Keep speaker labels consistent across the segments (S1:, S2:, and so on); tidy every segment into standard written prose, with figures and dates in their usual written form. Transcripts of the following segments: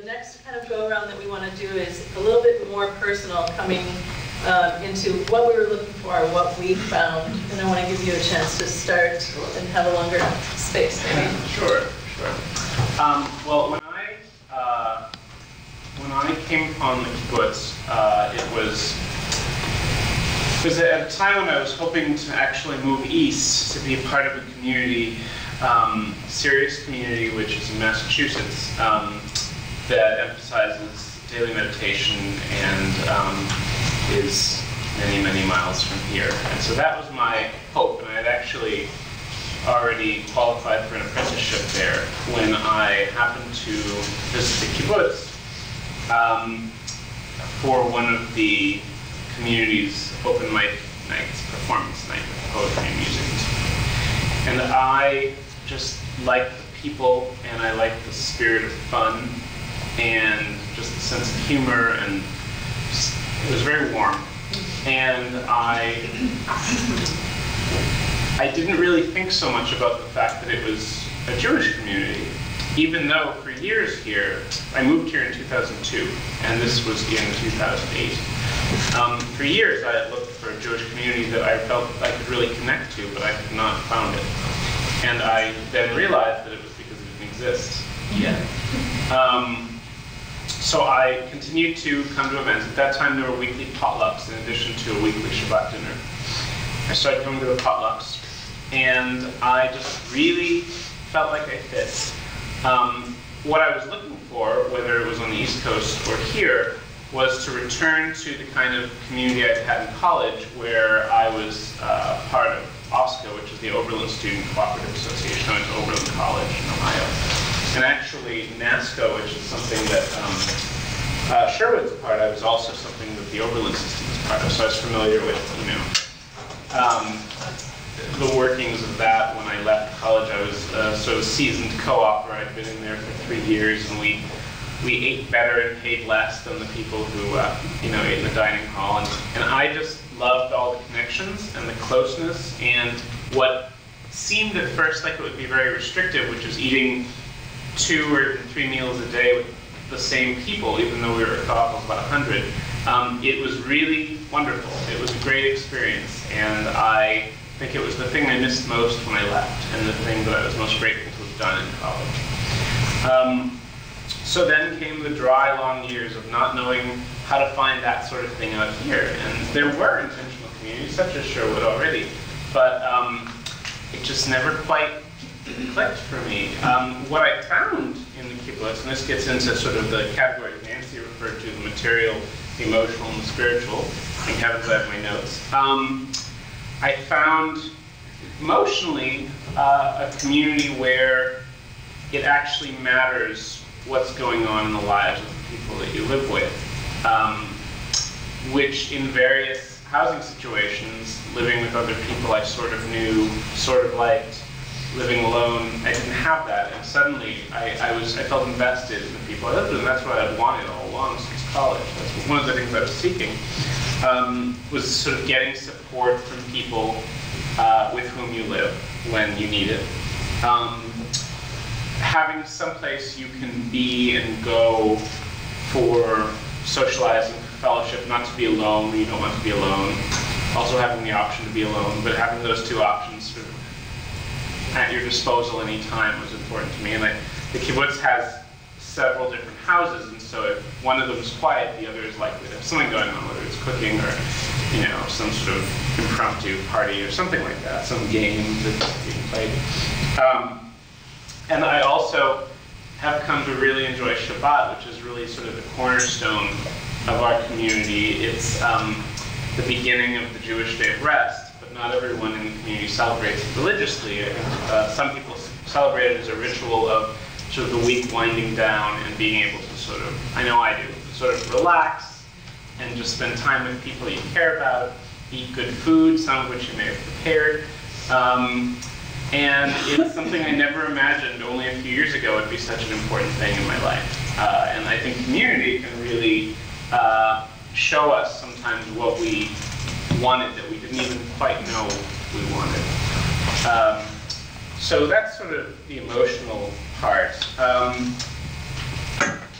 S1: the next kind of go-around that we want to do is a little bit more personal, coming into what we were looking for, what we found, and I want to give you a chance to start and have a longer space, maybe.
S2: Sure. Well, when I came upon the kibbutz, it was at a time when I was hoping to actually move east to be a part of a community, serious community, which is in Massachusetts, that emphasizes daily meditation and is many, many miles from here. And so that was my hope, and I had actually already qualified for an apprenticeship there when I happened to visit the kibbutz for one of the community's open mic nights, performance night with poetry and music. And I just liked the people, and I liked the spirit of fun, and just the sense of humor, and just, it was very warm. And I didn't really think so much about the fact that it was a Jewish community, even though for years here, I moved here in 2002, and this was in 2008. For years I had looked for a Jewish community that I felt I could really connect to, but I had not found it. And I then realized that it was because it didn't exist yet. So I continued to come to events. At that time there were weekly potlucks in addition to a weekly Shabbat dinner. I started coming to the potlucks, and I just really felt like I fit. What I was looking for, whether it was on the East Coast or here, was to return to the kind of community I'd had in college, where I was part of OSCO, which is the Oberlin Student Cooperative Association. I went to Oberlin College in Ohio. And actually, NASCO, which is something that Sherwood's a part of, is also something that the Oberlin system is part of. So I was familiar with, the workings of that. When I left college, I was sort of seasoned co-opper. I'd been in there for 3 years, and we ate better and paid less than the people who ate in the dining hall. And I just loved all the connections and the closeness, and what seemed at first like it would be very restrictive, which is eating 2 or 3 meals a day with the same people, even though we were a co-op of about 100. It was really wonderful. It was a great experience, and I think it was the thing I missed most when I left, and the thing that I was most grateful to have done in college. So then came the dry, long years of not knowing how to find that sort of thing out here. And there were intentional communities, such as Sherwood already, but it just never quite clicked for me. What I found in the kibbutz, and this gets into sort of the category Nancy referred to, the material, the emotional, and the spiritual. Thank heavens I have my notes. I found emotionally a community where it actually matters what's going on in the lives of the people that you live with, which in various housing situations, living with other people I sort of knew, sort of liked, living alone, I didn't have that, and suddenly I felt invested in the people I lived with, and that's what I'd wanted all along since college. That's one of the things I was seeking, was sort of getting support from people with whom you live when you need it. Having someplace you can be and go for socializing, for fellowship, not to be alone when you don't want to be alone. Also having the option to be alone, but having those two options sort of at your disposal any time was important to me. And the kibbutz has several different houses, and so if one of them is quiet, the other is likely to have something going on, whether it's cooking or some sort of impromptu party or something like that, some game that's being played. And I also have come to really enjoy Shabbat, which is really sort of the cornerstone of our community. It's the beginning of the Jewish Day of Rest, but not everyone in the community celebrates it religiously. Some people celebrate it as a ritual of sort of the week winding down and being able to sort of, I know I do, sort of relax and just spend time with people you care about, eat good food, some of which you may have prepared. And it's something I never imagined only a few years ago would be such an important thing in my life. And I think community can really show us sometimes what we wanted that we didn't even quite know we wanted. So that's sort of the emotional part.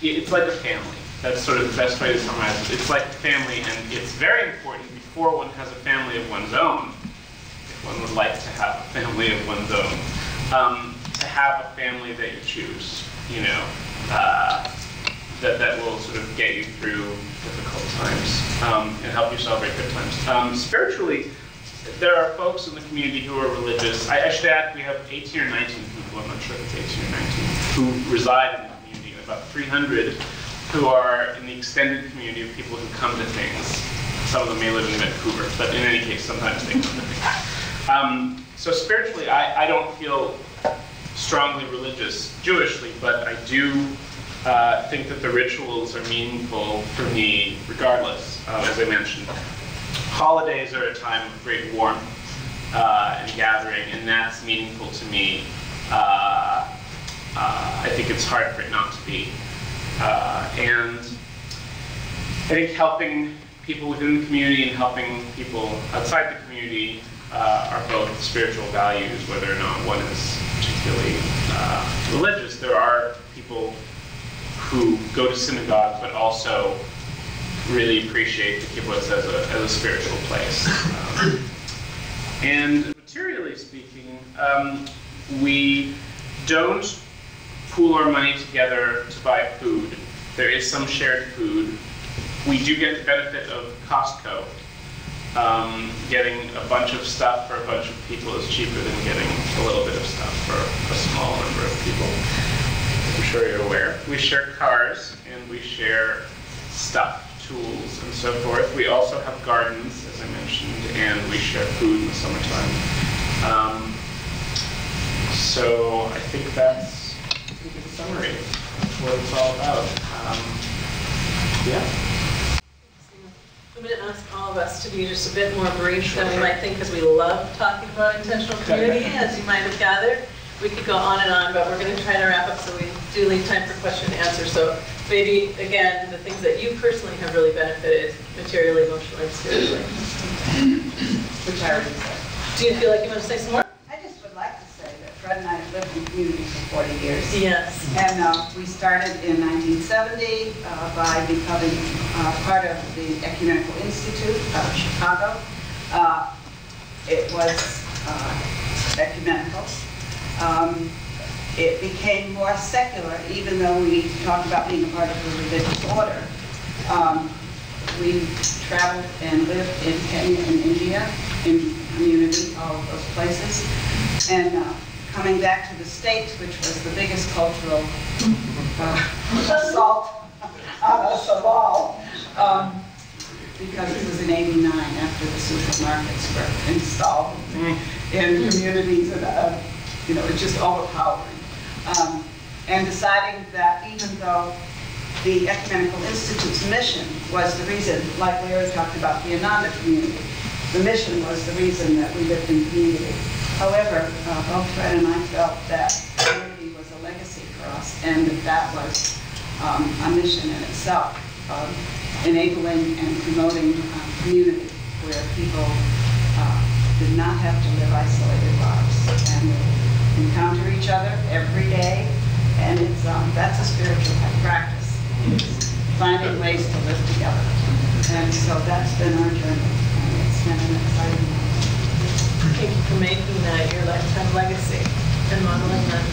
S2: it's like a family. That's sort of the best way to summarize it. It's like a family, and it's very important before one has a family of one's own, if one would like to have a family of one's own, to have a family that you choose, you know, that will sort of get you through difficult times and help you celebrate good times. Spiritually, there are folks in the community who are religious. I should add, we have 18 or 19 people, I'm not sure if it's 18 or 19, who reside in the community, and about 300 who are in the extended community of people who come to things. Some of them may live in Vancouver, but in any case, sometimes they come to things. So spiritually, I don't feel strongly religious Jewishly, but I do think that the rituals are meaningful for me regardless, as I mentioned. Holidays are a time of great warmth and gathering, and that's meaningful to me. I think it's hard for it not to be. And I think helping people within the community and helping people outside the community are both spiritual values, whether or not one is particularly religious. There are people who go to synagogue but also really appreciate the kibbutz as a spiritual place. And materially speaking, we don't pool our money together to buy food. There is some shared food. We do get the benefit of Costco. Getting a bunch of stuff for a bunch of people is cheaper than getting a little bit of stuff for a small number of people. I'm sure you're aware. We share cars and we share stuff, tools, and so forth. We also have gardens, as I mentioned, and we share food in the summertime. So I think that's a good summary of what it's all about. Yeah.
S1: I'm going to ask all of us to be just a bit more brief than we might think, because we love talking about intentional community, as you might have gathered. We could go on and on, but we're going to try to wrap up so we do leave time for question and answer. So maybe, again, the things that you personally have really benefited materially, emotionally, and spiritually.
S3: Which I already said.
S1: Do you feel like you want to say some more?
S3: I just would like to say that Fred and I have lived in community for 40 years.
S1: Yes.
S3: And we started in 1970 by becoming part of the Ecumenical Institute of Chicago. It was ecumenical. It became more secular, even though we talked about being a part of a religious order. We traveled and lived in Kenya and India, in community, all of those places. And coming back to the States, which was the biggest cultural assault on us of all, because it was in '89 after the supermarkets were installed in communities, and you know, it's just overpowering. And deciding that even though the Ecumenical Institute's mission was the reason, like Larry talked about the Ananda community, the mission was the reason that we lived in community. However, both Fred and I felt that community was a legacy for us, and that was a mission in itself, enabling and promoting community where people did not have to live isolated lives and encounter each other every day, and it's that's a spiritual practice. It's finding ways to live together, and so that's been our journey, and it's been an exciting one.
S1: Thank you for making that your lifetime legacy and modeling that.